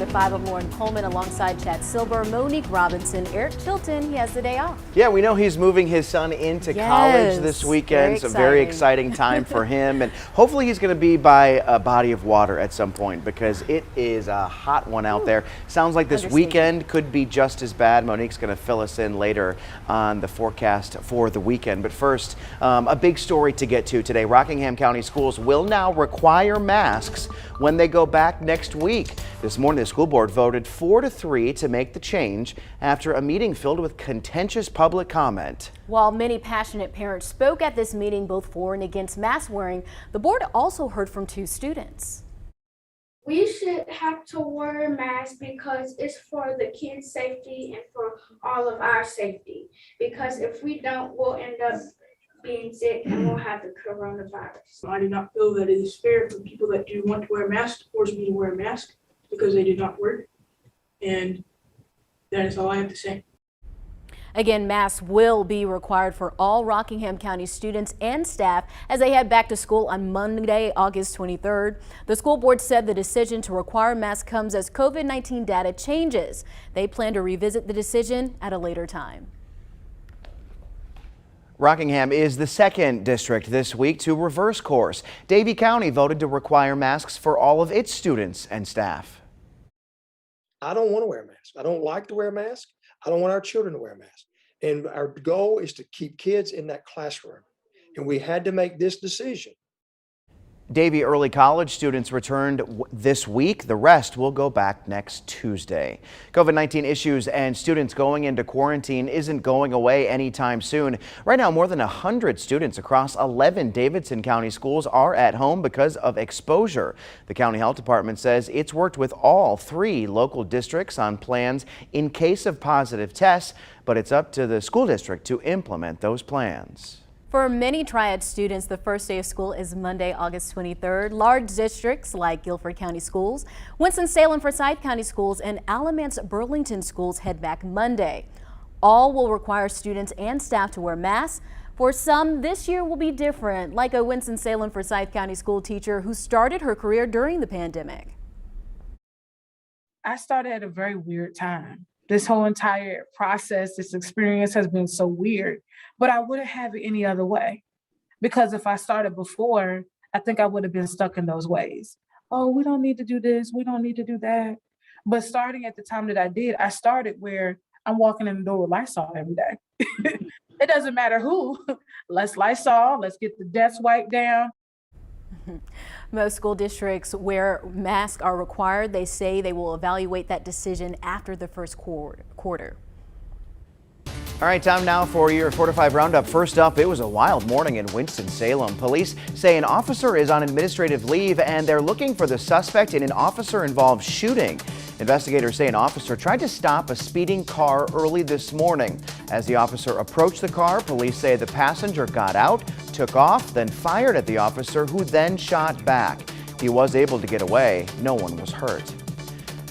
After 5, I'm Lauren Coleman alongside Chad Silber, Monique Robinson, Eric Chilton. He has the day off. Yeah, we know he's moving his son into college this weekend. It's a very exciting time for him. And hopefully he's going to be by a body of water at some point because it is a hot one out there. Sounds like this weekend could be just as bad. Monique's going to fill us in later on the forecast for the weekend. But first, a big story to get to today. Rockingham County Schools will now require masks when they go back next week. This morning, the school board voted 4-3 to make the change after a meeting filled with contentious public comment. While many passionate parents spoke at this meeting both for and against mask wearing, the board also heard from 2 students. We should have to wear masks because it's for the kids' safety and for all of our safety. Because if we don't, we'll end up being sick and we'll have the coronavirus. I do not feel that it is fair for people that do want to wear masks to force me to wear a mask because they did not work. And that is all I have to say. Again, masks will be required for all Rockingham County students and staff as they head back to school on Monday, August 23rd. The school board said the decision to require masks comes as COVID-19 data changes. They plan to revisit the decision at a later time. Rockingham is the second district this week to reverse course. Davie County voted to require masks for all of its students and staff. I don't want to wear a mask. I don't like to wear a mask. I don't want our children to wear a mask. And our goal is to keep kids in that classroom. And we had to make this decision. Davie early college students returned this week. The rest will go back next Tuesday. COVID-19 issues and students going into quarantine isn't going away anytime soon. Right now, more than 100 students across 11 Davidson County schools are at home because of exposure. The county health department says it's worked with all 3 local districts on plans in case of positive tests, but it's up to the school district to implement those plans. For many Triad students, the first day of school is Monday, August 23rd. Large districts like Guilford County Schools, Winston-Salem Forsyth County Schools, and Alamance Burlington Schools head back Monday. All will require students and staff to wear masks. For some, this year will be different, like a Winston-Salem Forsyth County school teacher who started her career during the pandemic. I started at a very weird time. This whole entire process, this experience has been so weird, but I wouldn't have it any other way. Because if I started before, I think I would have been stuck in those ways. Oh, we don't need to do this. We don't need to do that. But starting at the time that I did, I started where I'm walking in the door with Lysol every day. It doesn't matter who. Let's Lysol. Let's get the desk wiped down. Most school districts where masks are required. They say they will evaluate that decision after the first quarter. All right, time now for your 4 to 5 roundup. First up, it was a wild morning in Winston-Salem. Police say an officer is on administrative leave and they're looking for the suspect in an officer-involved shooting. Investigators say an officer tried to stop a speeding car early this morning. As the officer approached the car, police say the passenger got out, took off, then fired at the officer, who then shot back. He was able to get away. No one was hurt.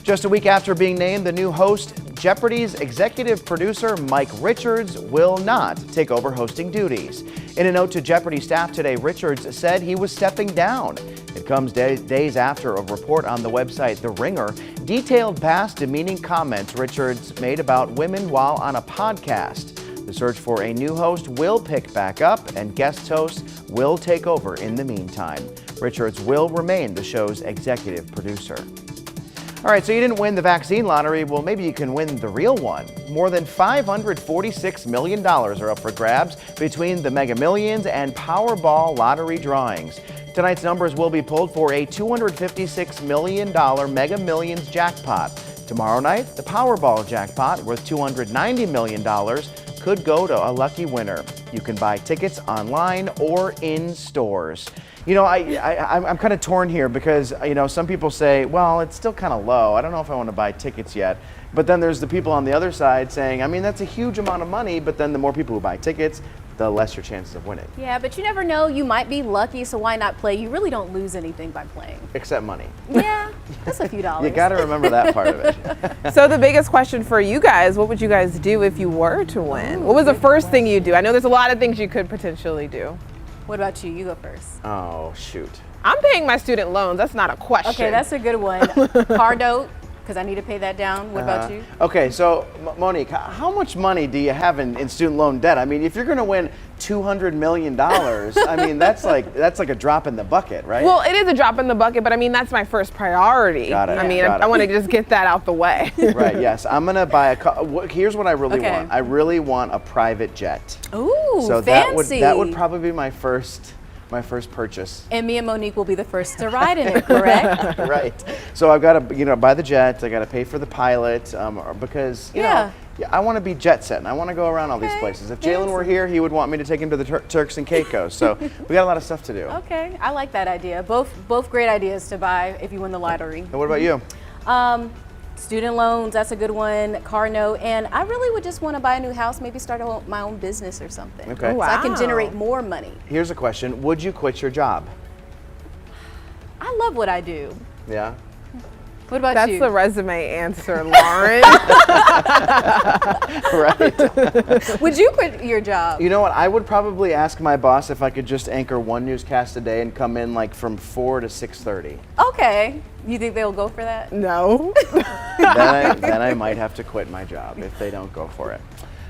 Just a week after being named the new host, Jeopardy's executive producer Mike Richards will not take over hosting duties. In a note to Jeopardy staff today, Richards said he was stepping down. It comes days after a report on the website The Ringer detailed past demeaning comments Richards made about women while on a podcast. The search for a new host will pick back up and guest hosts will take over in the meantime. Richards will remain the show's executive producer. All right, so you didn't win the vaccine lottery. Well, maybe you can win the real one. More than $546 million are up for grabs between the Mega Millions and Powerball lottery drawings. Tonight's numbers will be pulled for a $256 million Mega Millions jackpot. Tomorrow night, the Powerball jackpot, worth $290 million, could go to a lucky winner. You can buy tickets online or in stores. You know, I'm kind of torn here because, you know, some people say, well, it's still kind of low. I don't know if I want to buy tickets yet. But then there's the people on the other side saying, I mean, that's a huge amount of money, but then the more people who buy tickets, the less your chances of winning. Yeah, but you never know. You might be lucky, so why not play? You really don't lose anything by playing. Except money. Yeah, that's a few dollars. You got to remember that part of it. So the biggest question for you guys, what would you guys do if you were to win? What was the first thing you'd do? I know there's a lot of things you could potentially do. What about you? You go first. Oh, shoot. I'm paying my student loans. That's not a question. Okay, that's a good one. Car note. because I need to pay that down. What about you? Okay, so Monique, how much money do you have in student loan debt? I mean, if you're going to win $200 million, I mean, that's like a drop in the bucket, right? Well, it is a drop in the bucket, but I mean, that's my first priority. Got it. I mean, Got it. I want to just get that out the way. Right, yes. I'm going to buy here's what I really Okay. want. I really want a private jet. Ooh, So fancy. that would probably be my first purchase. And me and Monique will be the first to ride in it, correct? Right. So I've got to, buy the jet. I got to pay for the pilot because, you know, I want to be jet setting. I want to go around all these places. If Jalen were here, he would want me to take him to the Turks and Caicos. So we got a lot of stuff to do. Okay, I like that idea. Both great ideas to buy if you win the lottery. And what about you? Student loans, that's a good one. Car note, and I really would just want to buy a new house, maybe start my own business or something. Okay. So I can Wow. generate more money. Here's a question. Would you quit your job? I love what I do. Yeah. What about That's you? the resume answer, Lauren. Right. Would you quit your job? You know what? I would probably ask my boss if I could just anchor one newscast a day and come in like from 4 to 6:30. Okay. You think they'll go for that? No. then I might have to quit my job if they don't go for it.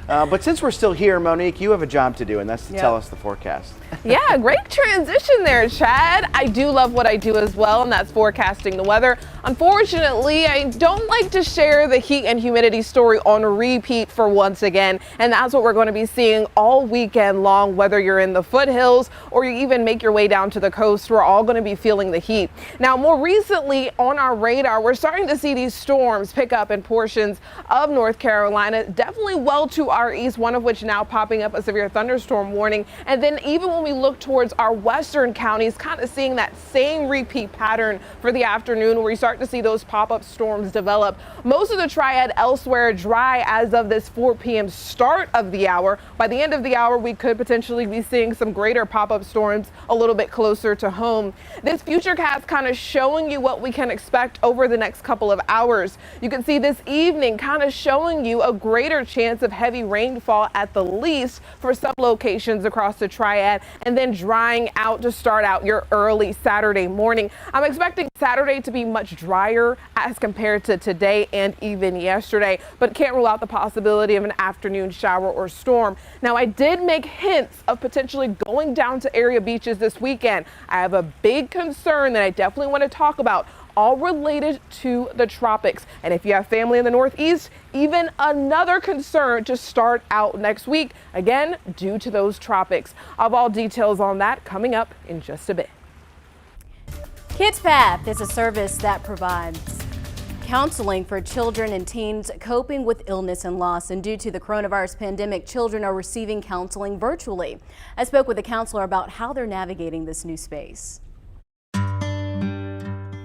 But since we're still here, Monique, you have a job to do, and that's to tell us the forecast. Yeah, great transition there, Chad. I do love what I do as well, and that's forecasting the weather. Unfortunately, I don't like to share the heat and humidity story on repeat for once again, and that's what we're going to be seeing all weekend long, whether you're in the foothills or you even make your way down to the coast. We're all going to be feeling the heat. Now, more recently on our radar, we're starting to see these storms pick up in portions of North Carolina, definitely well to our east, one of which now popping up a severe thunderstorm warning. And then even when we look towards our western counties, kind of seeing that same repeat pattern for the afternoon where you start to see those pop-up storms develop. Most of the triad elsewhere dry as of this 4 p.m. start of the hour. By the end of the hour, we could potentially be seeing some greater pop-up storms a little bit closer to home. This futurecast kind of showing you what we can expect over the next couple of hours. You can see this evening kind of showing you a greater chance of heavy rainfall at the least for some locations across the triad, and then drying out to start out your early Saturday morning. I'm expecting Saturday to be much drier as compared to today and even yesterday, but can't rule out the possibility of an afternoon shower or storm. Now, I did make hints of potentially going down to area beaches this weekend. I have a big concern that I definitely want to talk about, all related to the tropics. And if you have family in the Northeast, even another concern to start out next week, again, due to those tropics. I'll have all details on that coming up in just a bit. Kids Path is a service that provides counseling for children and teens coping with illness and loss. And due to the coronavirus pandemic, children are receiving counseling virtually. I spoke with a counselor about how they're navigating this new space.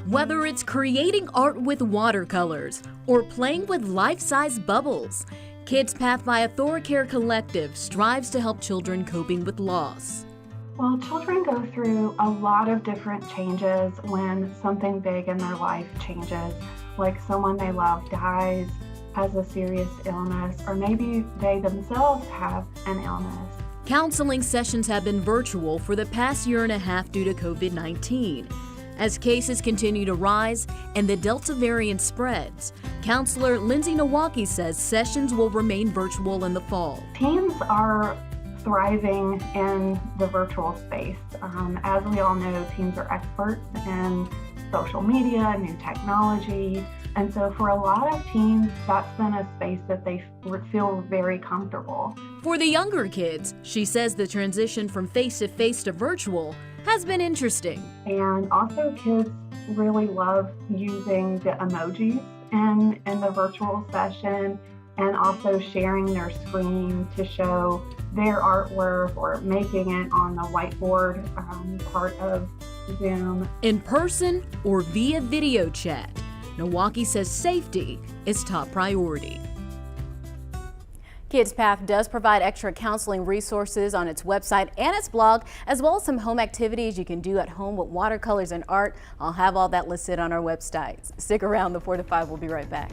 Whether it's creating art with watercolors or playing with life-size bubbles, Kids Path by AuthoriCare Collective strives to help children coping with loss. Well, children go through a lot of different changes when something big in their life changes, like someone they love dies, has a serious illness, or maybe they themselves have an illness. Counseling sessions have been virtual for the past year and a half due to COVID-19. As cases continue to rise and the Delta variant spreads, counselor Lindsay Nowaki says sessions will remain virtual in the fall. Teens are thriving in the virtual space. As we all know, teens are experts in social media, new technology, and so for a lot of teens, that's been a space that they feel very comfortable. For the younger kids, she says the transition from face-to-face to virtual has been interesting. And also kids really love using the emojis in the virtual session, and also sharing their screen to show their artwork or making it on the whiteboard part of Zoom. In person or via video chat, Nowaki says safety is top priority. Kids Path does provide extra counseling resources on its website and its blog, as well as some home activities you can do at home with watercolors and art. I'll have all that listed on our website. Stick around, the 4 to 5 will be right back.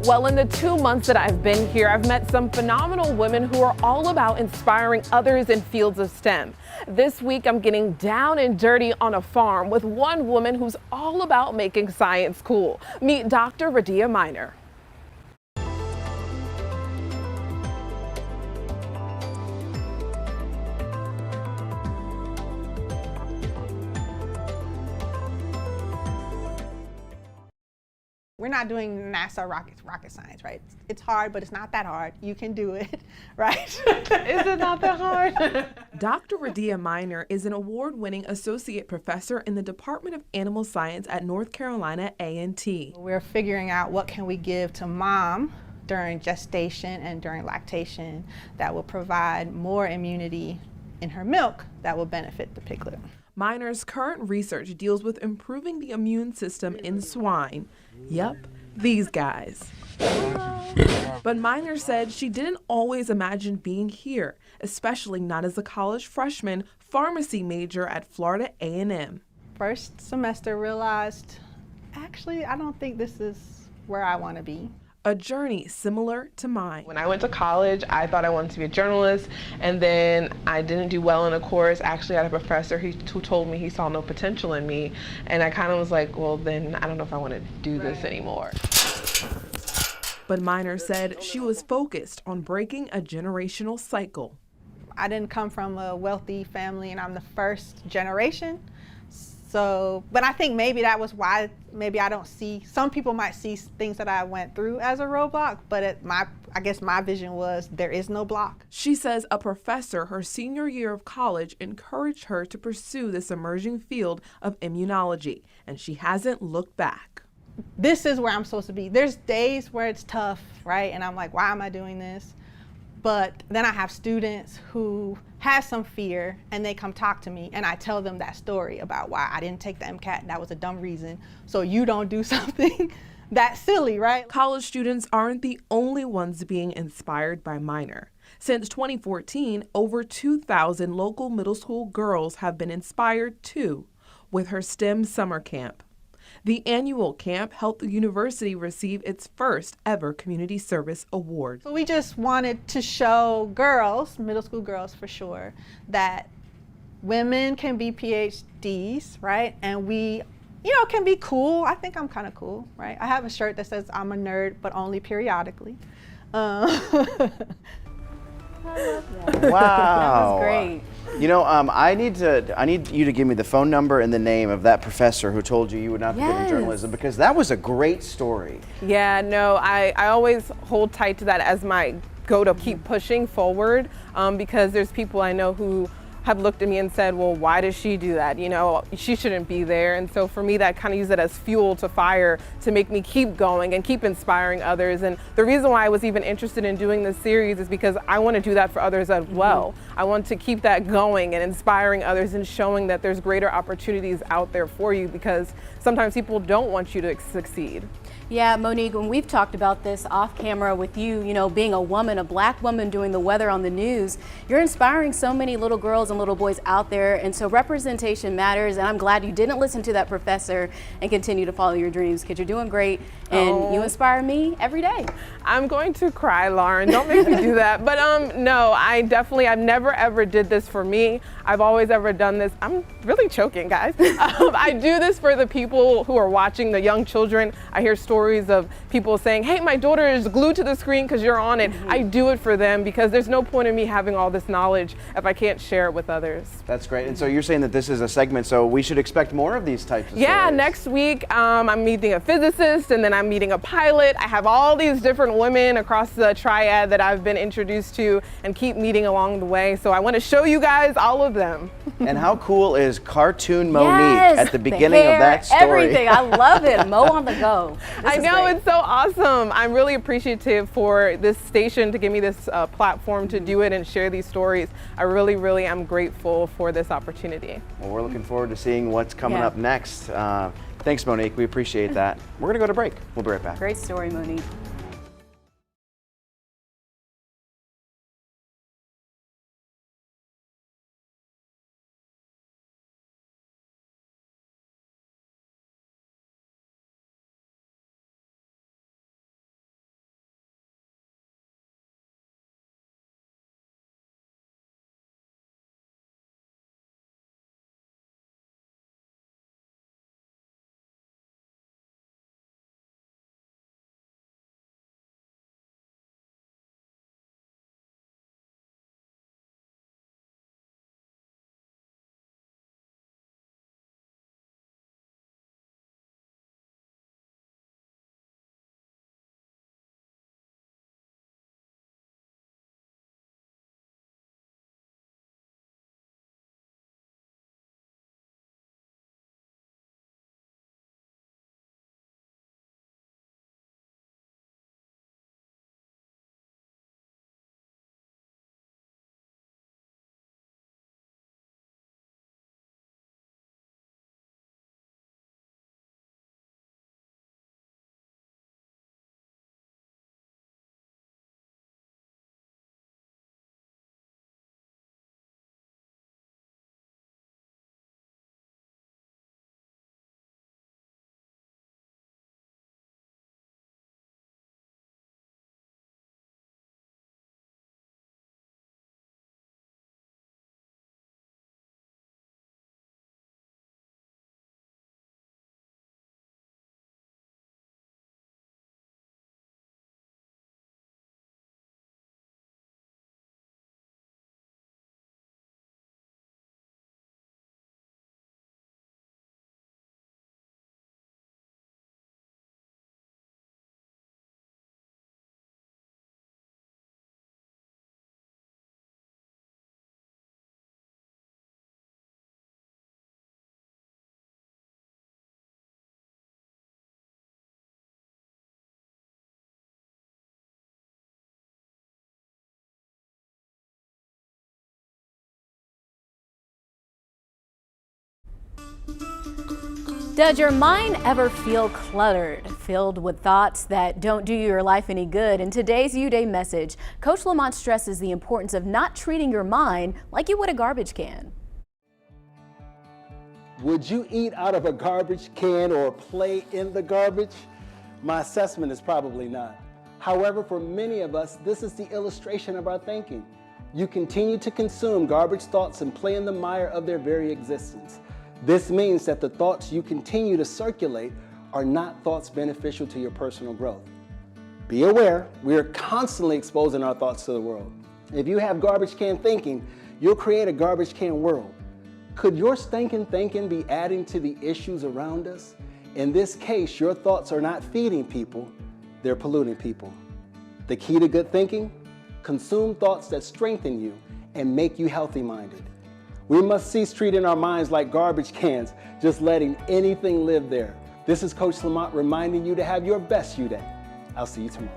Well, in the 2 months that I've been here, I've met some phenomenal women who are all about inspiring others in fields of STEM. This week, I'm getting down and dirty on a farm with one woman who's all about making science cool. Meet Dr. Radia Miner. We're not doing NASA rocket science, right? It's hard, but it's not that hard. You can do it, right? Is it not that hard? Dr. Radia Miner is an award-winning associate professor in the Department of Animal Science at North Carolina A&T. We're figuring out what can we give to mom during gestation and during lactation that will provide more immunity in her milk that will benefit the piglet. Miner's current research deals with improving the immune system in swine. Yep, these guys. But Miner said she didn't always imagine being here, especially not as a college freshman pharmacy major at Florida A&M. First semester realized, actually, I don't think this is where I want to be. A journey similar to mine. When I went to college, I thought I wanted to be a journalist, and then I didn't do well in a course. Actually, I had a professor who told me he saw no potential in me, and I kind of was like, well, then I don't know if I want to do this anymore. But Miner said she was focused on breaking a generational cycle. I didn't come from a wealthy family, and I'm the first generation. So, but I think maybe that was why maybe I don't see, some people might see things that I went through as a roadblock, but I guess my vision was there is no block. She says a professor her senior year of college encouraged her to pursue this emerging field of immunology, and she hasn't looked back. This is where I'm supposed to be. There's days where it's tough, right? And I'm like, why am I doing this? But then I have students who have some fear and they come talk to me and I tell them that story about why I didn't take the MCAT and that was a dumb reason. So you don't do something that silly, right? College students aren't the only ones being inspired by Miner. Since 2014, over 2,000 local middle school girls have been inspired too with her STEM summer camp. The annual camp helped the university receive its first ever community service award. So we just wanted to show girls, middle school girls for sure, that women can be PhDs, right? And we, can be cool. I think I'm kind of cool, right? I have a shirt that says I'm a nerd, but only periodically. I love that. Wow. That was great. I need you to give me the phone number and the name of that professor who told you would not be good in Yes. journalism, because that was a great story. Yeah, no, I always hold tight to that as my go to keep pushing forward, because there's people I know who have looked at me and said, well, why does she do that? She shouldn't be there. And so for me, that kind of use it as fuel to fire to make me keep going and keep inspiring others. And the reason why I was even interested in doing this series is because I want to do that for others as well. I want to keep that going and inspiring others and showing that there's greater opportunities out there for you, because sometimes people don't want you to succeed. Yeah, Monique, when we've talked about this off camera with you, being a woman, a black woman doing the weather on the news, you're inspiring so many little girls and little boys out there. And so representation matters. And I'm glad you didn't listen to that professor and continue to follow your dreams, because you're doing great. And you inspire me every day. I'm going to cry, Lauren. Don't make me do that. But no, I've never ever did this for me. I've always ever done this. I'm really choking, guys. I do this for the people who are watching, the young children. I hear stories of people saying, hey, my daughter is glued to the screen because you're on it. I do it for them because there's no point in me having all this knowledge if I can't share it with others. That's great. And so you're saying that this is a segment, so we should expect more of these types of Yeah, stories. next week I'm meeting a physicist, and then I'm meeting a pilot. I have all these different women across the triad that I've been introduced to and keep meeting along the way. So I want to show you guys all of them. And how cool is cartoon Monique Yes, at the beginning hair, of that story? Everything. I love it. Mo on the go. I know, it's so awesome. I'm really appreciative for this station to give me this platform to do it and share these stories. I really, really am grateful for this opportunity. Well, we're looking forward to seeing what's coming Yeah. up next. Thanks, Monique. We appreciate that. We're going to go to break. We'll be right back. Great story, Monique. Does your mind ever feel cluttered, filled with thoughts that don't do your life any good? In today's U-Day message, Coach Lamont stresses the importance of not treating your mind like you would a garbage can. Would you eat out of a garbage can or play in the garbage? My assessment is probably not. However, for many of us, this is the illustration of our thinking. You continue to consume garbage thoughts and play in the mire of their very existence. This means that the thoughts you continue to circulate are not thoughts beneficial to your personal growth. Be aware, we are constantly exposing our thoughts to the world. If you have garbage can thinking, you'll create a garbage can world. Could your stinking thinking be adding to the issues around us? In this case, your thoughts are not feeding people, they're polluting people. The key to good thinking? Consume thoughts that strengthen you and make you healthy-minded. We must cease treating our minds like garbage cans, just letting anything live there. This is Coach Lamont reminding you to have your best U-Day. I'll see you tomorrow.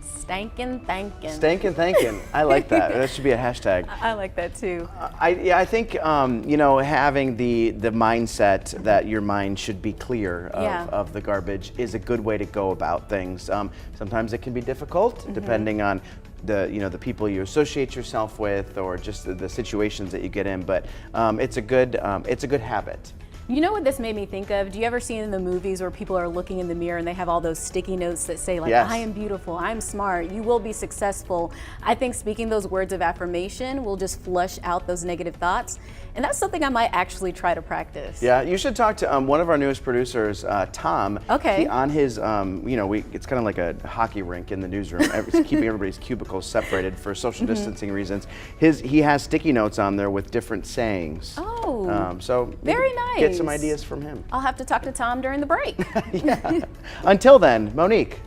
Stankin' thankin'. Stankin' thankin'. I like that. That should be a hashtag. I like that too. I think having the mindset that your mind should be clear of the garbage is a good way to go about things. Sometimes it can be difficult depending on the people you associate yourself with or just the situations that you get in. But it's a good habit. You know what this made me think of? Do you ever see in the movies where people are looking in the mirror and they have all those sticky notes that say like, yes, I am beautiful, I'm smart, you will be successful. I think speaking those words of affirmation will just flush out those negative thoughts. And that's something I might actually try to practice. Yeah, you should talk to one of our newest producers, Tom. Okay. On his, it's kind of like a hockey rink in the newsroom, keeping everybody's cubicles separated for social distancing reasons. He has sticky notes on there with different sayings. Oh, so very nice. Get some ideas from him. I'll have to talk to Tom during the break. Yeah. Until then, Monique.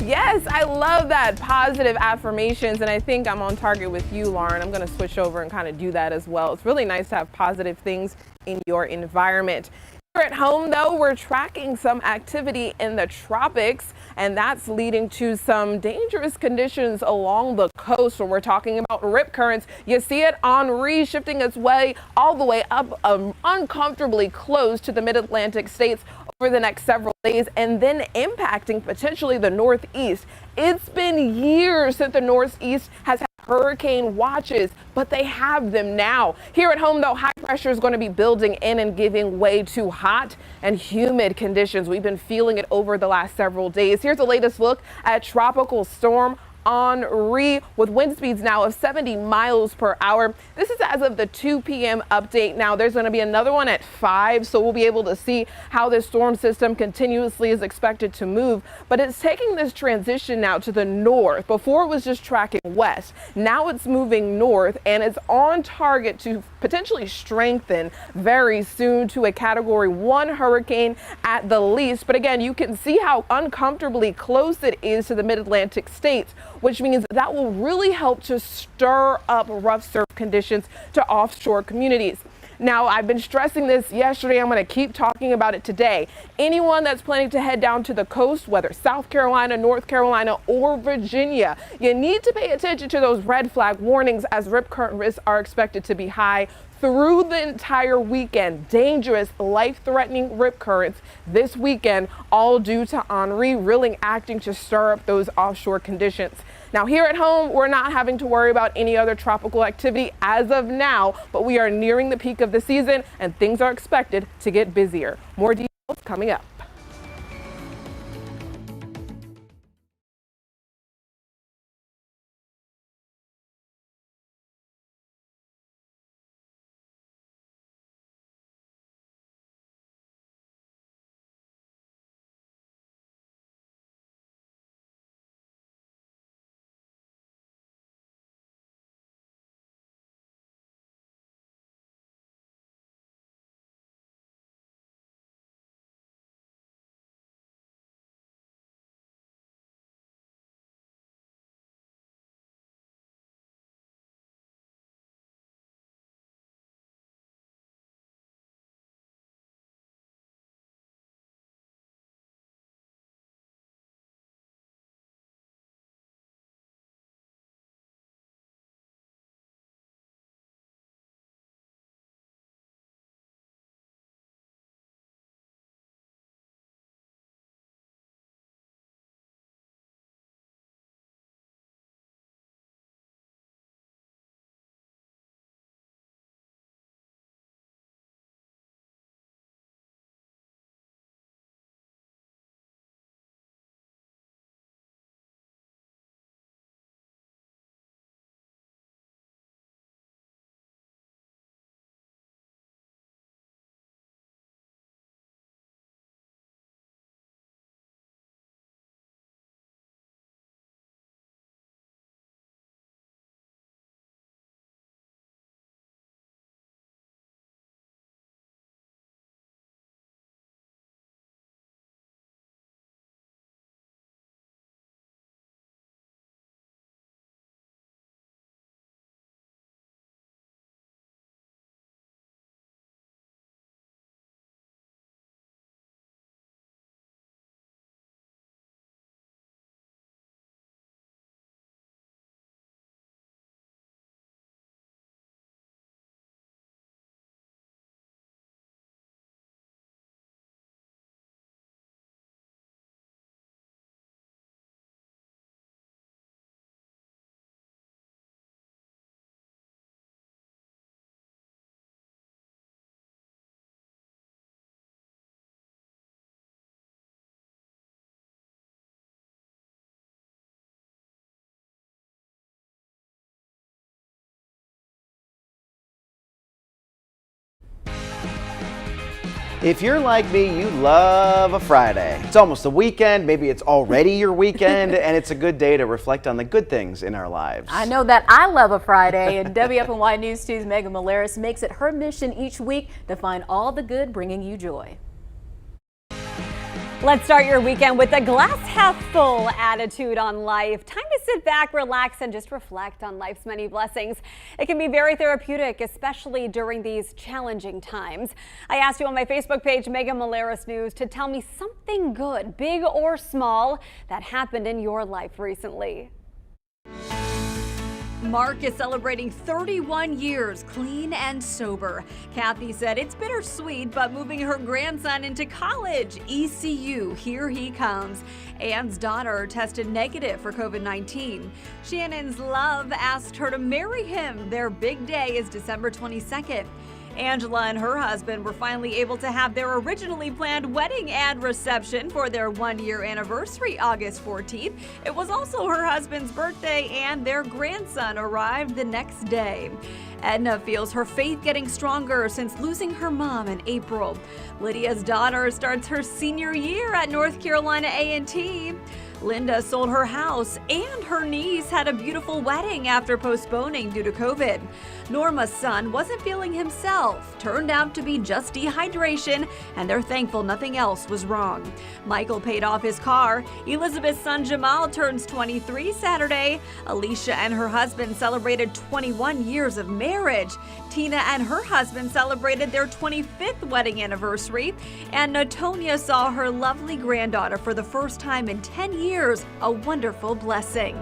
Yes, I love that, positive affirmations, and I think I'm on target with you, Lauren. I'm going to switch over and kind of do that as well. It's really nice to have positive things in your environment. Here at home, though, we're tracking some activity in the tropics, and that's leading to some dangerous conditions along the coast. When we're talking about rip currents, you see it Henri shifting its way all the way up uncomfortably close to the mid-Atlantic states over the next several days and then impacting potentially the Northeast. It's been years since the Northeast has had hurricane watches, but they have them now. Here at home, though, high pressure is going to be building in and giving way to hot and humid conditions. We've been feeling it over the last several days. Here's the latest look at Tropical Storm Henri with wind speeds now of 70 miles per hour. This is as of the 2 p.m. update. Now there's going to be another one at 5, so we'll be able to see how this storm system continuously is expected to move. But it's taking this transition now to the north. Before it was just tracking west. Now it's moving north and it's on target to potentially strengthen very soon to a Category 1 hurricane at the least. But again, you can see how uncomfortably close it is to the mid-Atlantic states, which means that will really help to stir up rough surf conditions to offshore communities. Now, I've been stressing this yesterday. I'm going to keep talking about it today. Anyone that's planning to head down to the coast, whether South Carolina, North Carolina, or Virginia, you need to pay attention to those red flag warnings as rip current risks are expected to be high through the entire weekend. Dangerous, life-threatening rip currents this weekend, all due to Henri really acting to stir up those offshore conditions. Now here at home, we're not having to worry about any other tropical activity as of now, but we are nearing the peak of the season and things are expected to get busier. More details coming up. If you're like me, you love a Friday. It's almost the weekend, maybe it's already your weekend, and it's a good day to reflect on the good things in our lives. I know that I love a Friday, and WFNY News 2's Megan Malaris makes it her mission each week to find all the good bringing you joy. Let's start your weekend with a glass half full attitude on life. Time to sit back, relax, and just reflect on life's many blessings. It can be very therapeutic, especially during these challenging times. I asked you on my Facebook page, Megan Malaris News, to tell me something good, big or small, that happened in your life recently. Mark is celebrating 31 years clean and sober. Kathy said it's bittersweet, but moving her grandson into college, ECU, here he comes. Anne's daughter tested negative for COVID-19. Shannon's love asked her to marry him. Their big day is December 22nd. Angela and her husband were finally able to have their originally planned wedding and reception for their one-year anniversary, August 14th. It was also her husband's birthday, and their grandson arrived the next day. Edna feels her faith getting stronger since losing her mom in April. Lydia's daughter starts her senior year at North Carolina A&T. Linda sold her house, and her niece had a beautiful wedding after postponing due to COVID. Norma's son wasn't feeling himself. Turned out to be just dehydration, and they're thankful nothing else was wrong. Michael paid off his car. Elizabeth's son Jamal turns 23 Saturday. Alicia and her husband celebrated 21 years of marriage. Tina and her husband celebrated their 25th wedding anniversary. And Natonia saw her lovely granddaughter for the first time in 10 years. A wonderful blessing.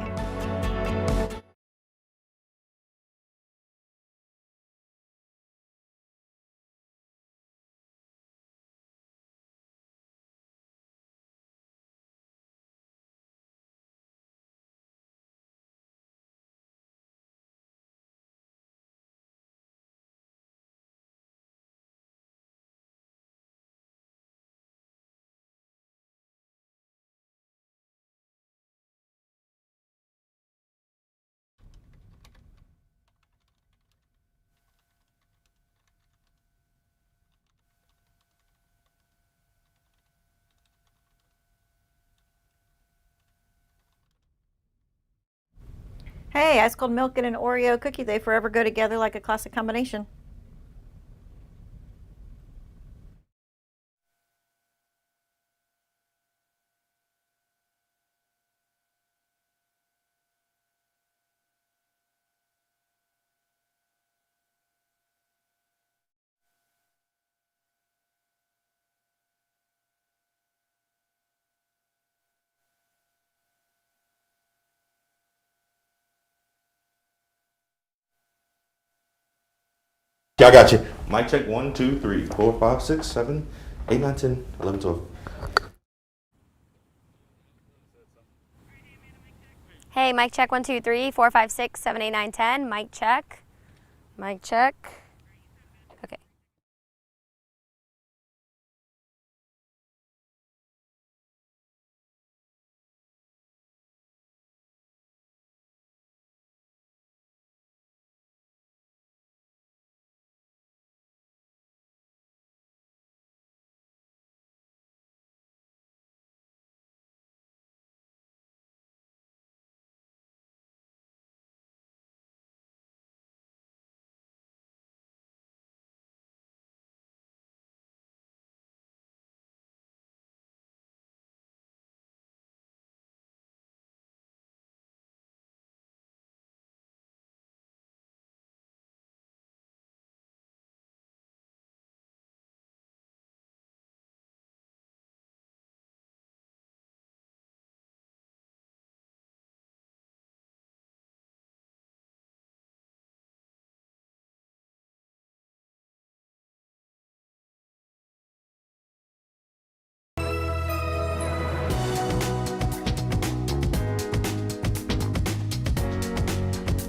Hey, ice cold milk and an Oreo cookie, they forever go together like a classic combination. Yeah, I got you. Mic check 1, 2, 3, 4, 5, 6, 7, 8, 9, 10, 11, 12. Hey, mic check 1, 2, 3, 4, 5, 6, 7, 8, 9, 10. Mic check. Mic check.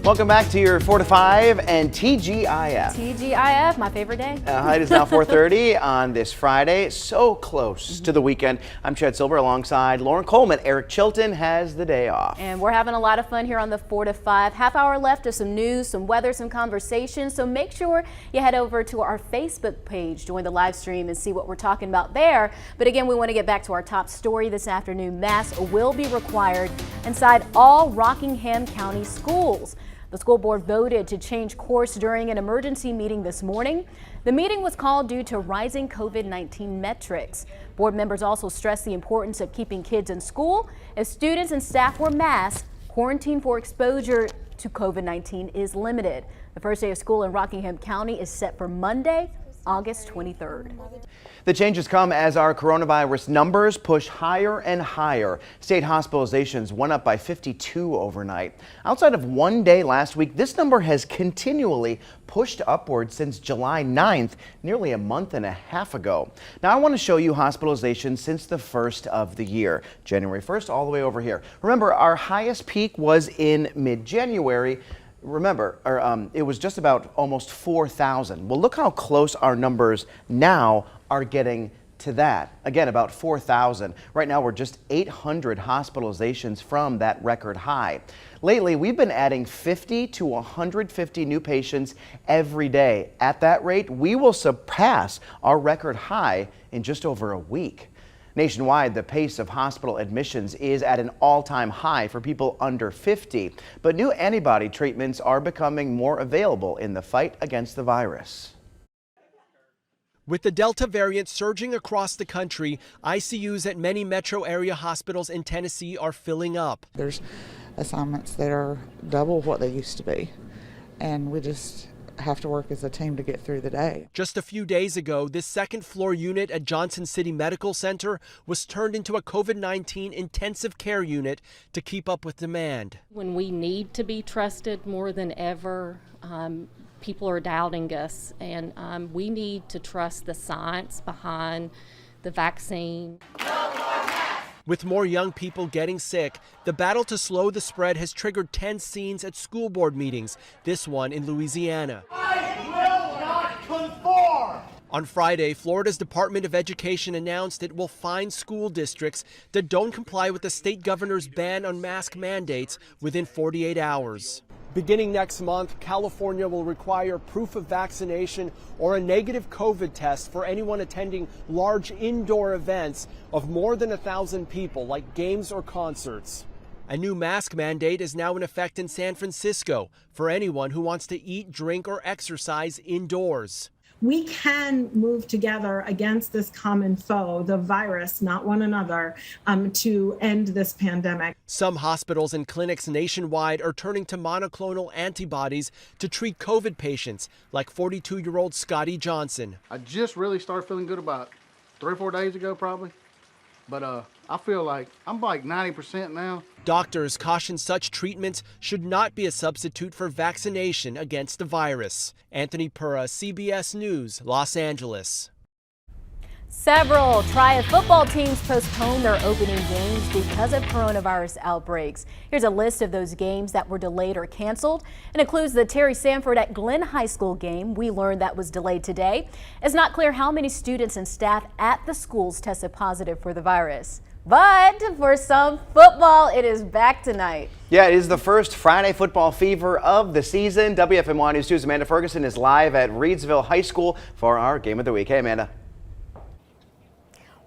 Welcome back to your 4 to 5 and TGIF. TGIF, my favorite day. It is now 4:30 on this Friday. So close to the weekend. I'm Chad Silver alongside Lauren Coleman. Eric Chilton has the day off. And we're having a lot of fun here on the 4 to 5. Half hour left of some news, some weather, some conversation. So make sure you head over to our Facebook page, join the live stream and see what we're talking about there. But again, we want to get back to our top story this afternoon. Masks will be required inside all Rockingham County schools. The school board voted to change course during an emergency meeting this morning. The meeting was called due to rising COVID-19 metrics. Board members also stressed the importance of keeping kids in school. If students and staff wear masks, quarantine for exposure to COVID-19 is limited. The first day of school in Rockingham County is set for Monday, August 23rd. The changes come as our coronavirus numbers push higher and higher. State hospitalizations went up by 52 overnight. Outside of one day last week, this number has continually pushed upward since July 9th, nearly a month and a half ago. Now I want to show you hospitalizations since the first of the year, January 1st all the way over here. Remember, our highest peak was in mid-January. Remember, it was just about almost 4,000. Well, look how close our numbers now are getting to that. Again, about 4,000. Right now, we're just 800 hospitalizations from that record high. Lately, we've been adding 50 to 150 new patients every day. At that rate, we will surpass our record high in just over a week. Nationwide, the pace of hospital admissions is at an all-time high for people under 50, but new antibody treatments are becoming more available in the fight against the virus. With the Delta variant surging across the country, ICUs at many metro area hospitals in Tennessee are filling up. There's assignments that are double what they used to be, and we just have to work as a team to get through the day. Just a few days ago, this second-floor unit at Johnson City Medical Center was turned into a COVID-19 intensive care unit to keep up with demand. When we need to be trusted more than ever, people are doubting us, and we need to trust the science behind the vaccine. With more young people getting sick, the battle to slow the spread has triggered tense scenes at school board meetings, this one in Louisiana. I will not conform! On Friday, Florida's Department of Education announced it will fine school districts that don't comply with the state governor's ban on mask mandates within 48 hours. Beginning next month, California will require proof of vaccination or a negative COVID test for anyone attending large indoor events of more than 1,000 people, like games or concerts. A new mask mandate is now in effect in San Francisco for anyone who wants to eat, drink, or exercise indoors. We can move together against this common foe, the virus, not one another, to end this pandemic. Some hospitals and clinics nationwide are turning to monoclonal antibodies to treat COVID patients, like 42-year-old Scotty Johnson. I just really started feeling good about 3 or 4 days ago, probably. But I feel like I'm like 90% now. Doctors caution such treatments should not be a substitute for vaccination against the virus. Anthony Pura, CBS News, Los Angeles. Several Triad football teams postponed their opening games because of coronavirus outbreaks. Here's a list of those games that were delayed or canceled. It includes the Terry Sanford at Glenn High School game. We learned that was delayed today. It's not clear how many students and staff at the schools tested positive for the virus. But for some football, it is back tonight. Yeah, it is the first Friday football fever of the season. WFMY News 2's Amanda Ferguson is live at Reidsville High School for our Game of the Week. Hey, Amanda.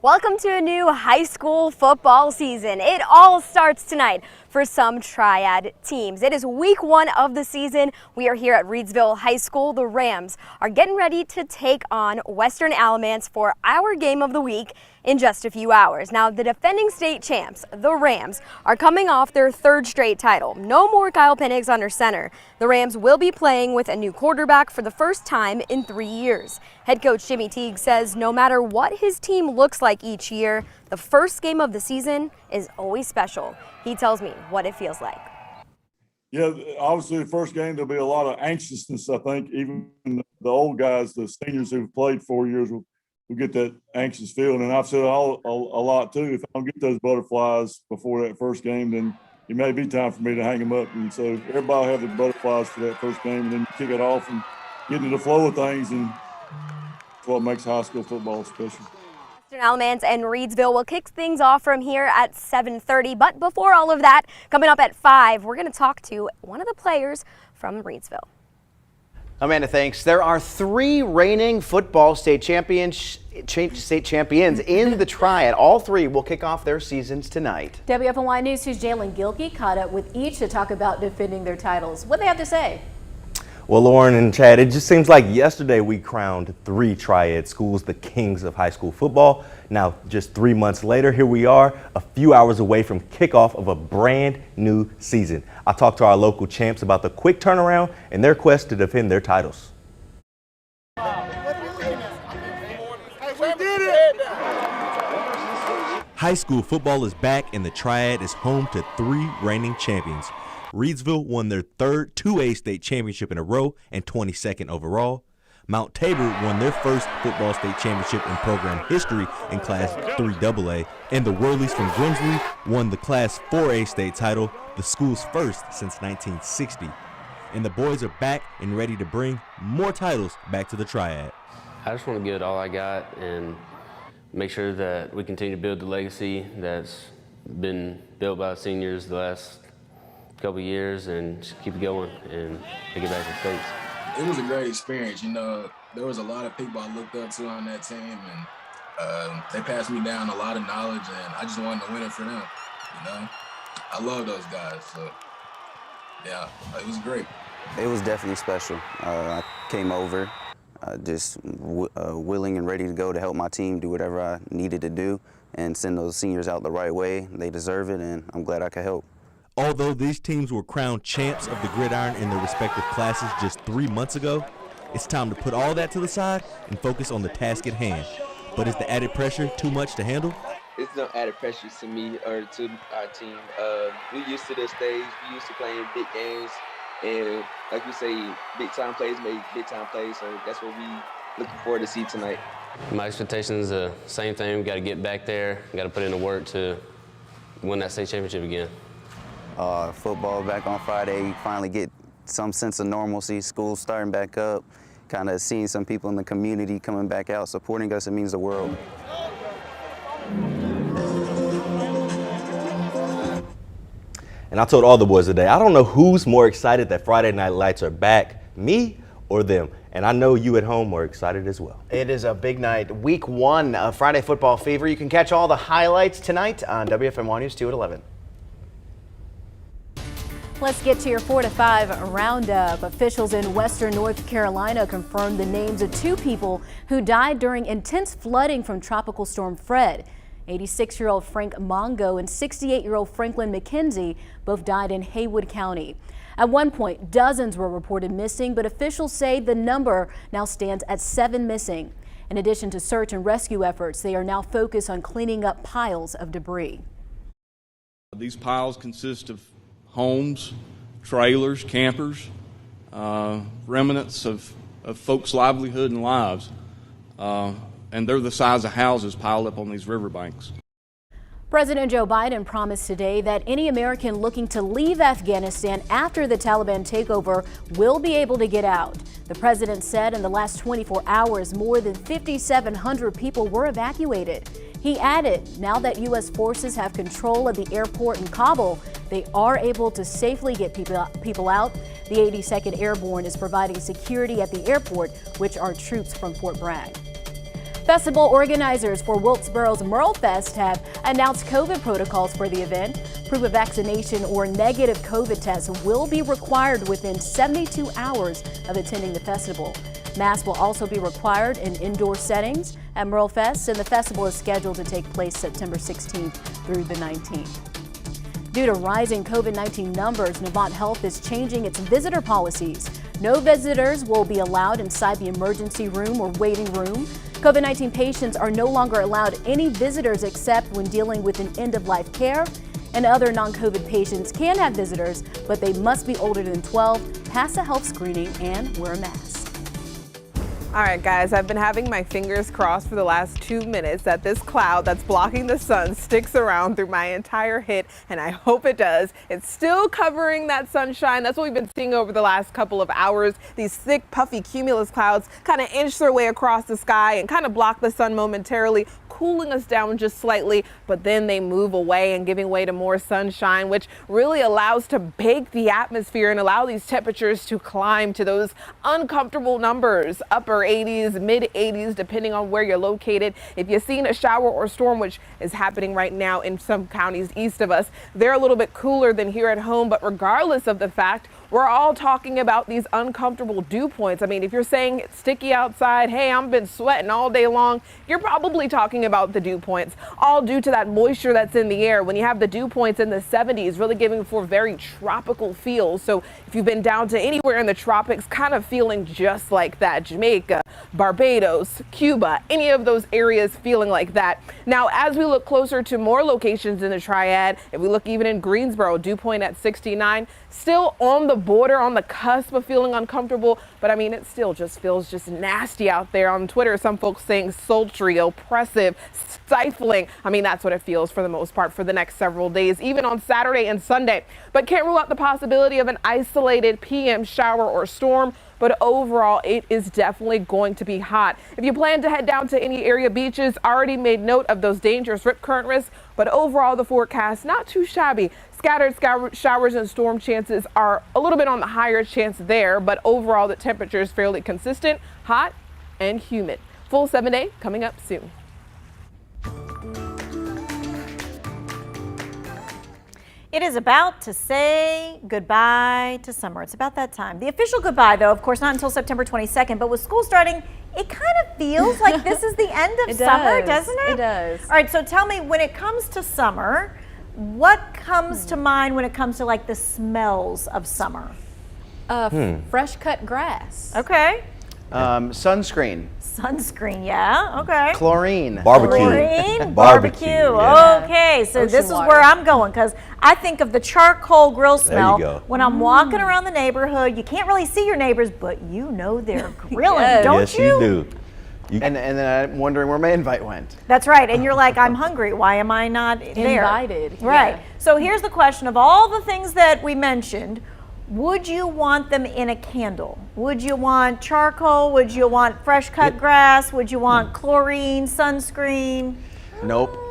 Welcome to a new high school football season. It all starts tonight for some Triad teams. It is week 1 of the season. We are here at Reidsville High School. The Rams are getting ready to take on Western Alamance for our game of the week in just a few hours. Now, the defending state champs, the Rams, are coming off their 3rd straight title. No more Kyle Penix under center. The Rams will be playing with a new quarterback for the first time in 3 years. Head coach Jimmy Teague says no matter what his team looks like each year, the first game of the season is always special. He tells me what it feels like. Yeah, obviously the first game there'll be a lot of anxiousness. I think even the old guys, the seniors who've played 4 years will get that anxious feeling. And I've said a lot too, if I don't get those butterflies before that first game, then it may be time for me to hang them up. And so everybody will have the butterflies for that first game, and then you kick it off and get into the flow of things, and that's what makes high school football special. Western Alamance and Reedsville will kick things off from here at 7:30. But before all of that, coming up at 5, we're going to talk to one of the players from Reedsville. Amanda, thanks. There are 3 reigning football state champions in the triad. All 3 will kick off their seasons tonight. WFNY News 2's Jalen Gilkey caught up with each to talk about defending their titles. What they have to say? Well, Lauren and Chad, it just seems like yesterday we crowned 3 triad schools the kings of high school football. Now, just 3 months later, here we are, a few hours away from kickoff of a brand new season. I talked to our local champs about the quick turnaround and their quest to defend their titles. High school football is back, and the triad is home to 3 reigning champions. Reedsville won their 3rd 2A state championship in a row and 22nd overall. Mount Tabor won their first football state championship in program history in Class 3AA, and the Whirlies from Grimsley won the Class 4A state title, the school's first since 1960. And the boys are back and ready to bring more titles back to the triad. I just want to give it all I got and make sure that we continue to build the legacy that's been built by the seniors the last couple years, and just keep it going and take it back to the States. It was a great experience. You know, there was a lot of people I looked up to on that team, and they passed me down a lot of knowledge, and I just wanted to win it for them. You know, I love those guys, so yeah, it was great. It was definitely special. I came over just willing and ready to go to help my team do whatever I needed to do and send those seniors out the right way. They deserve it, and I'm glad I could help. Although these teams were crowned champs of the gridiron in their respective classes just 3 months ago, it's time to put all that to the side and focus on the task at hand. But is the added pressure too much to handle? It's no added pressure to me or to our team. We used to this stage. We used to playing big games, and like we say, big time plays make big time plays. So that's what we looking forward to see tonight. My expectations are the same thing. We got to get back there. Got to put in the work to win that state championship again. Football back on Friday, finally get some sense of normalcy, school starting back up, kind of seeing some people in the community coming back out, supporting us, it means the world. And I told all the boys today, I don't know who's more excited that Friday Night Lights are back, me or them. And I know you at home are excited as well. It is a big night. Week 1 of Friday Football Fever. You can catch all the highlights tonight on WFNY News 2 at 11. Let's get to your 4 to 5 roundup. Officials in western North Carolina confirmed the names of 2 people who died during intense flooding from Tropical Storm Fred. 86-year-old Frank Mongo and 68-year-old Franklin McKenzie both died in Haywood County. At one point, dozens were reported missing, but officials say the number now stands at 7 missing. In addition to search and rescue efforts, they are now focused on cleaning up piles of debris. These piles consist of homes, trailers, campers, remnants of folks' livelihood and lives. And they're the size of houses piled up on these riverbanks. President Joe Biden promised today that any American looking to leave Afghanistan after the Taliban takeover will be able to get out. The president said in the last 24 hours, more than 5,700 people were evacuated. He added, now that U.S. forces have control of the airport in Kabul, they are able to safely get people out. The 82nd Airborne is providing security at the airport, which are troops from Fort Bragg. Festival organizers for Wilkesboro's Merle Fest have announced COVID protocols for the event. Proof of vaccination or negative COVID tests will be required within 72 hours of attending the festival. Masks will also be required in indoor settings at Merle Fest, and the festival is scheduled to take place September 16th through the 19th. Due to rising COVID-19 numbers, Novant Health is changing its visitor policies. No visitors will be allowed inside the emergency room or waiting room. COVID-19 patients are no longer allowed any visitors except when dealing with an end-of-life care. And other non-COVID patients can have visitors, but they must be older than 12, pass a health screening, and wear a mask. All right, guys, I've been having my fingers crossed for the last 2 minutes that this cloud that's blocking the sun sticks around through my entire hit, and I hope it does. It's still covering that sunshine. That's what we've been seeing over the last couple of hours. These thick, puffy cumulus clouds kind of inch their way across the sky and kind of block the sun momentarily, cooling us down just slightly, but then they move away and giving way to more sunshine, which really allows to bake the atmosphere and allow these temperatures to climb to those uncomfortable numbers, upper 80s, mid 80s, depending on where you're located. If you've seen a shower or storm, which is happening right now in some counties east of us, they're a little bit cooler than here at home, but regardless of the fact, we're all talking about these uncomfortable dew points. I mean, if you're saying it's sticky outside, hey, I've been sweating all day long, you're probably talking about the dew points, all due to that moisture that's in the air. When you have the dew points in the 70s, really giving for very tropical feels. So if you've been down to anywhere in the tropics, kind of feeling just like that, Jamaica, Barbados, Cuba, any of those areas feeling like that. Now, as we look closer to more locations in the Triad, if we look even in Greensboro, dew point at 69, still on the border, on the cusp of feeling uncomfortable, but I mean, it still just feels just nasty out there. On Twitter, some folks saying sultry, oppressive, stifling. I mean, that's what it feels for the most part for the next several days, even on Saturday and Sunday. But can't rule out the possibility of an isolated PM shower or storm. But overall, it is definitely going to be hot. If you plan to head down to any area beaches, already made note of those dangerous rip current risks, but overall the forecast not too shabby. Scattered showers and storm chances are a little bit on the higher chance there, but overall the temperature is fairly consistent, hot and humid. Full 7-day coming up soon. It is about to say goodbye to summer. It's about that time. The official goodbye, though, of course, not until September 22nd, but with school starting, it kind of feels like this is the end of summer, doesn't it? It does. All right, so tell me, when it comes to summer, what comes to mind when it comes to like the smells of summer? Fresh cut grass. Okay. Sunscreen. Sunscreen, yeah, okay. Chlorine. Barbecue. Chlorine, Barbecue, yeah. Okay, so Ocean this is water. where I'm going, because I think of the charcoal grill smell go. when I'm walking around the neighborhood. You can't really see your neighbors, but you know they're grilling, don't Yes, you? you do. And then I'm wondering where my invite went. That's right, and you're like, I'm hungry. Why am I not there? Invited, Right. yeah. So here's the question: of all the things that we mentioned, would you want them in a candle? Would you want charcoal? Would you want fresh cut grass? Would you want chlorine, sunscreen? Nope.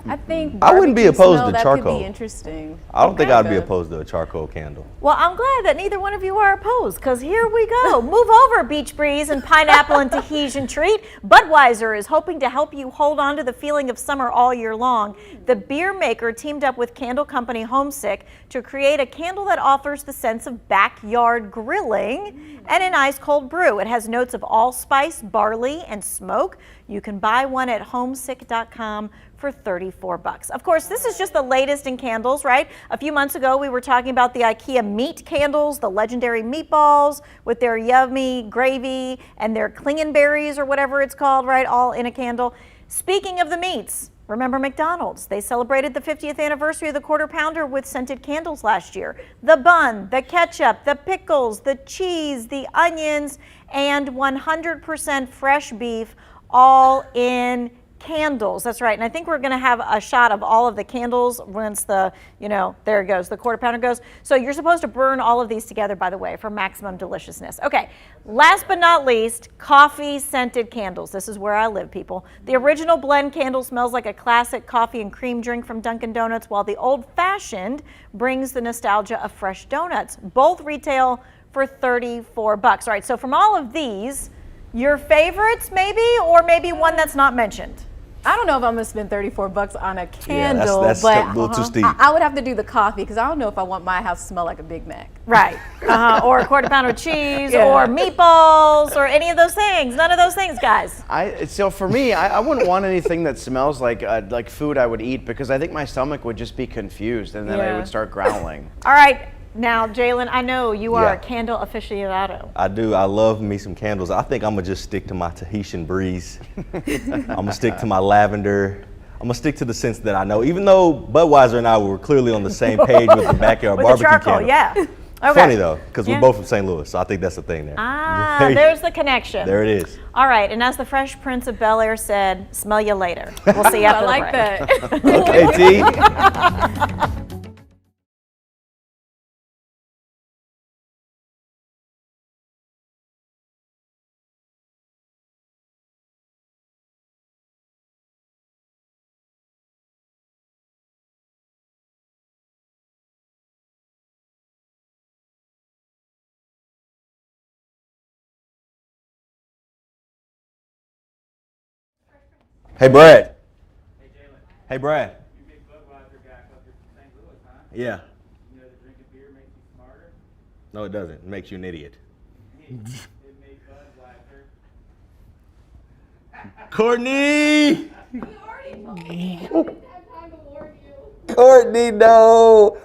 I think I wouldn't be barbecue opposed smell, to that charcoal. could be interesting. I don't think I'd be opposed to a charcoal candle. Well, I'm glad that neither one of you are opposed, because here we go. Move over, Beach Breeze and Pineapple and Tahitian Treat. Budweiser is hoping to help you hold on to the feeling of summer all year long. The beer maker teamed up with candle company Homesick to create a candle that offers the sense of backyard grilling and an ice cold brew. It has notes of allspice, barley, and smoke. You can buy one at homesick.com for $34. Of course, this is just the latest in candles, right? A few months ago, we were talking about the Ikea meat candles, the legendary meatballs with their yummy gravy and their clingenberries or whatever it's called, right? All in a candle. Speaking of the meats, remember McDonald's? They celebrated the 50th anniversary of the Quarter Pounder with scented candles last year. The bun, the ketchup, the pickles, the cheese, the onions, and 100% fresh beef, all in candles. That's right. And I think we're going to have a shot of all of the candles once the, there it goes, the Quarter Pounder goes. So you're supposed to burn all of these together, by the way, for maximum deliciousness. Okay, last but not least, coffee scented candles. This is where I live, people. The original blend candle smells like a classic coffee and cream drink from Dunkin' Donuts, while the old fashioned brings the nostalgia of fresh donuts. Both retail for $34. All right, so from all of these, your favorites maybe, or maybe one that's not mentioned? I don't know if I'm gonna spend $34 on a candle, that's but a little too steep. I would have to do the coffee because I don't know if I want my house to smell like a Big Mac. Right. Or a quarter pounder of cheese, or meatballs, or any of those things. None of those things, guys. So for me, I wouldn't want anything that smells like food I would eat, because I think my stomach would just be confused and then I would start growling. All right. Now, Jalen, I know you are a candle aficionado. I do. I love me some candles. I think I'm going to just stick to my Tahitian breeze. I'm going to stick to my lavender. I'm going to stick to the scents that I know, even though Budweiser and I were clearly on the same page with the backyard with barbecue the charcoal, candle. yeah. Okay. Funny though, because we're both from St. Louis, so I think that's the thing there. There's the connection. There it is. All right, and as the Fresh Prince of Bel-Air said, smell you later. We'll see you after the break. that. Okay, T. Hey, Brad. Hey, Brad. You big Budweiser guy up here from St. Louis, huh? Yeah. You know that drinking beer makes you smarter? No, it doesn't. It makes you an idiot. It made Budweiser. Courtney! Courtney, no!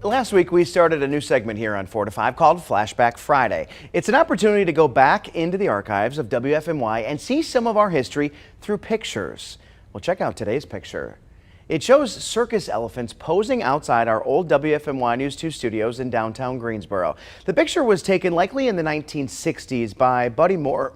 Last week, we started a new segment here on 4 to 5 called Flashback Friday. It's an opportunity to go back into the archives of WFMY and see some of our history through pictures. Well, check out today's picture. It shows circus elephants posing outside our old WFMY News 2 studios in downtown Greensboro. The picture was taken likely in the 1960s by Buddy Moore,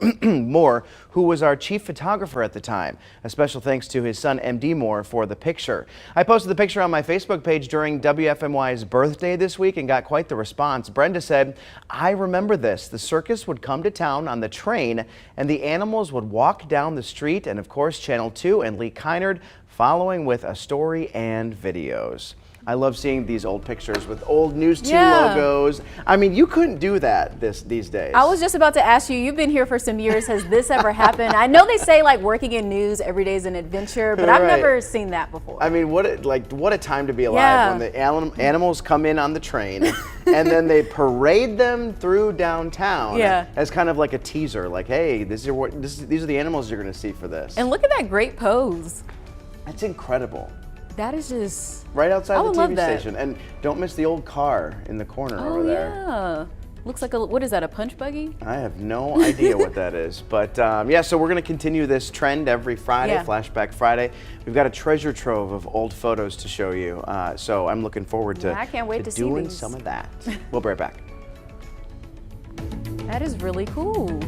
who was our chief photographer at the time. A special thanks to his son MD Moore for the picture. I posted the picture on my Facebook page during WFMY's birthday this week and got quite the response. Brenda said, "I remember this. The circus would come to town on the train and the animals would walk down the street, and of course Channel 2 and Lee Kynard following with a story and videos." I love seeing these old pictures with old News 2 logos. I mean, you couldn't do that these days. I was just about to ask you, you've been here for some years. Has this ever happened? I know they say like working in news every day is an adventure, but I've never seen that before. I mean, what a time to be alive when the animals come in on the train and then they parade them through downtown as kind of like a teaser, like, hey, these are the animals you're going to see for this. And look at that great pose. That's incredible. That is just right outside the TV station. And don't miss the old car in the corner over there. Oh yeah. Looks like what is that, a punch buggy? I have no idea what that is. But yeah, so we're going to continue this trend every Friday, Flashback Friday. We've got a treasure trove of old photos to show you. So I'm looking forward to, I can't wait to doing see some of that. We'll be right back. That is really cool.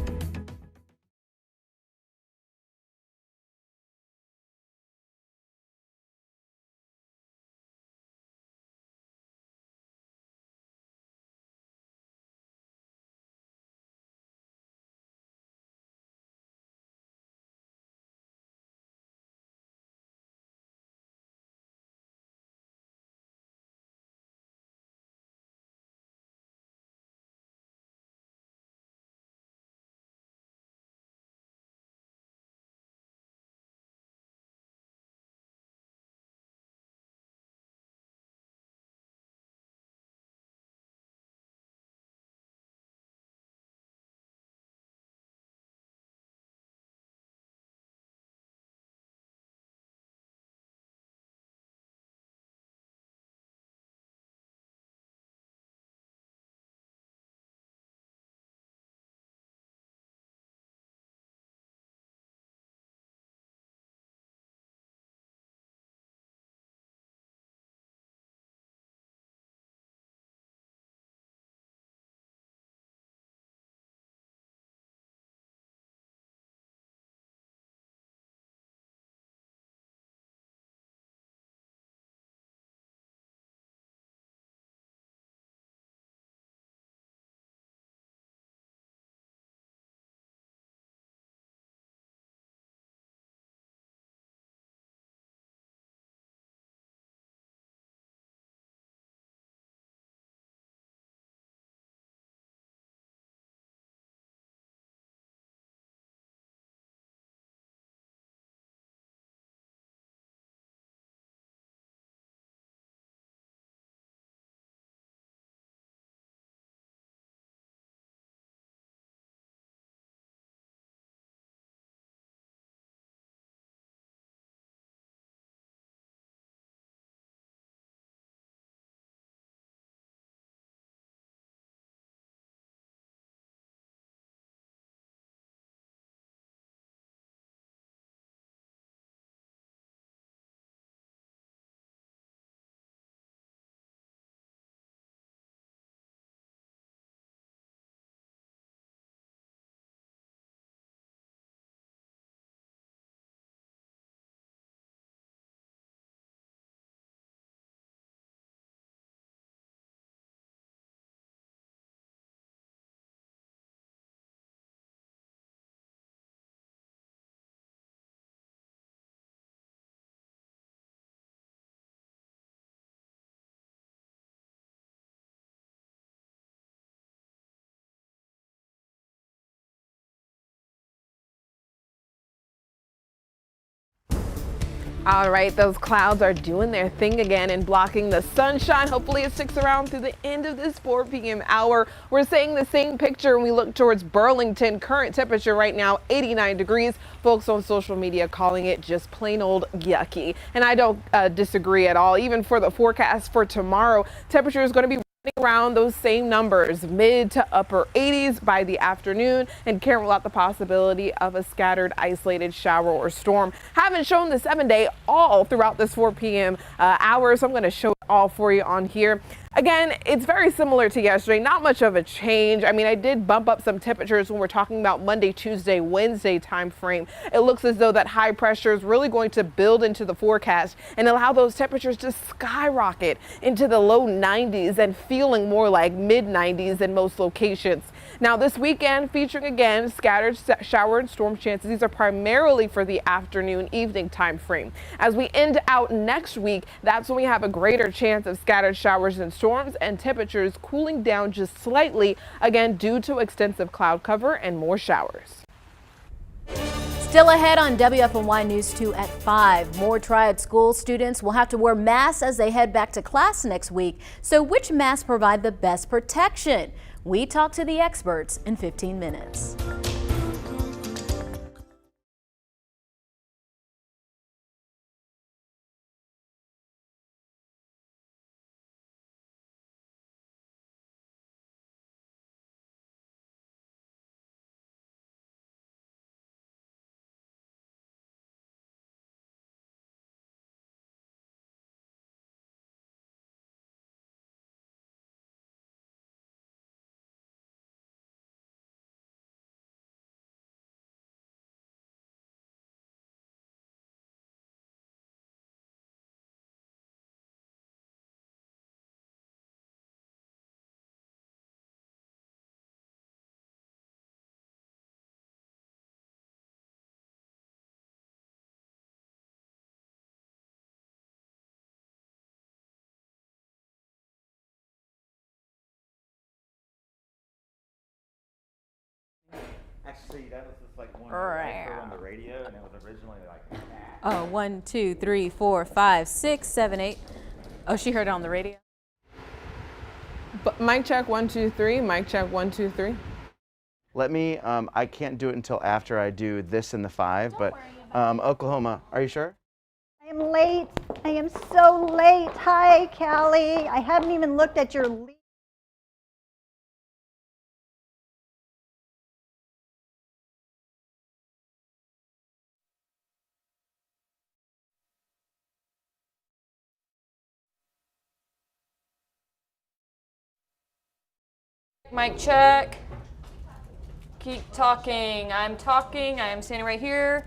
All right, those clouds are doing their thing again and blocking the sunshine. Hopefully it sticks around through the end of this 4 p.m. hour. We're seeing the same picture when we look towards Burlington. Current temperature right now, 89 degrees. Folks on social media calling it just plain old yucky. And I don't disagree at all. Even for the forecast for tomorrow, temperature is going to be around those same numbers, mid to upper 80s by the afternoon, and can't rule out the possibility of a scattered isolated shower or storm. Haven't shown the 7-day all throughout this 4 p.m. hour, so I'm going to show it all for you on here. Again, it's very similar to yesterday, not much of a change. I mean, I did bump up some temperatures when we're talking about Monday, Tuesday, Wednesday time frame. It looks as though that high pressure is really going to build into the forecast and allow those temperatures to skyrocket into the low 90s and feeling more like mid 90s in most locations. Now this weekend featuring again scattered shower and storm chances. These are primarily for the afternoon evening time frame. As we end out next week, that's when we have a greater chance of scattered showers and storms and temperatures cooling down just slightly, again due to extensive cloud cover and more showers. Still ahead on WFMY News 2 at 5. More Triad school students will have to wear masks as they head back to class next week. So which masks provide the best protection? We talk to the experts in 15 minutes. Actually, that was just like one I heard on the radio, and it was originally like. Oh, 1, 2, 3, 4, 5, 6, 7, 8. Oh, she heard it on the radio. But mic check 1, 2, 3. Mic check 1, 2, 3. Let me. I can't do it until after I do this in the 5. But Oklahoma, are you sure? I am late. I am so late. Hi, Callie. I haven't even looked at your leave. Mic check. Keep talking. I'm talking. I am standing right here.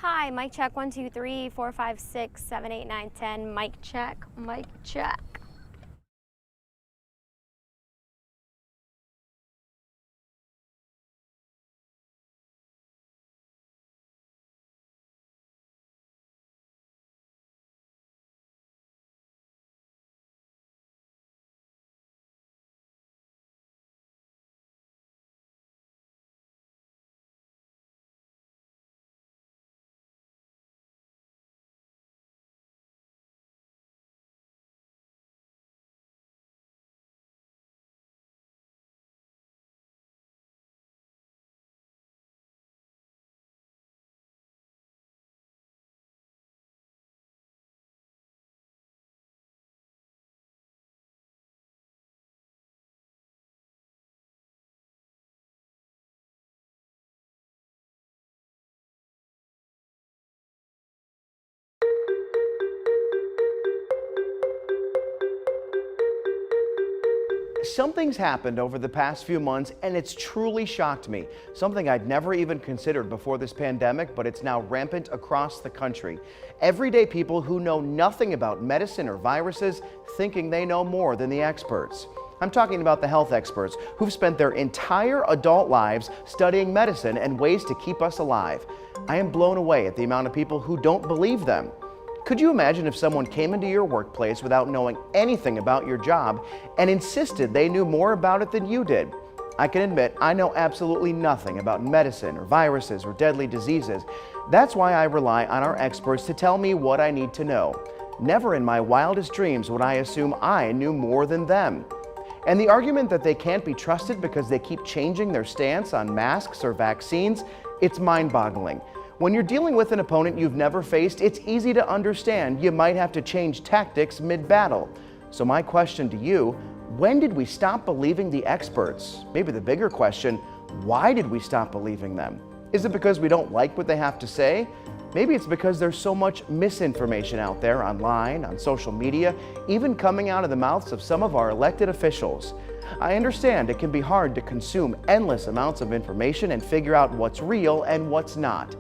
Hi, mic check 1, 2, 3, 4, 5, 6, 7, 8, 9, 10. Mic check. Mic check. Something's happened over the past few months, and it's truly shocked me. Something I'd never even considered before this pandemic, but it's now rampant across the country. Everyday people who know nothing about medicine or viruses thinking they know more than the experts. I'm talking about the health experts who've spent their entire adult lives studying medicine and ways to keep us alive. I am blown away at the amount of people who don't believe them. Could you imagine if someone came into your workplace without knowing anything about your job and insisted they knew more about it than you did? I can admit I know absolutely nothing about medicine or viruses or deadly diseases. That's why I rely on our experts to tell me what I need to know. Never in my wildest dreams would I assume I knew more than them. And the argument that they can't be trusted because they keep changing their stance on masks or vaccines, it's mind-boggling. When you're dealing with an opponent you've never faced, it's easy to understand you might have to change tactics mid-battle. So my question to you, when did we stop believing the experts? Maybe the bigger question, why did we stop believing them? Is it because we don't like what they have to say? Maybe it's because there's so much misinformation out there online, on social media, even coming out of the mouths of some of our elected officials. I understand it can be hard to consume endless amounts of information and figure out what's real and what's not.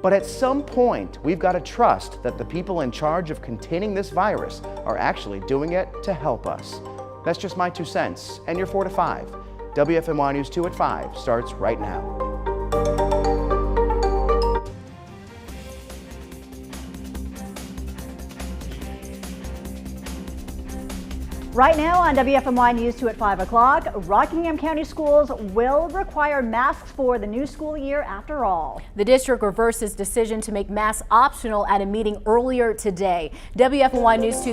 But at some point, we've got to trust that the people in charge of containing this virus are actually doing it to help us. That's just my 2 cents, and you're 4 to 5. WFMY News 2 at 5 starts right now. Right now on WFMY News 2 at 5 o'clock, Rockingham County Schools will require masks for the new school year after all. The district reversed its decision to make masks optional at a meeting earlier today. WFMY News 2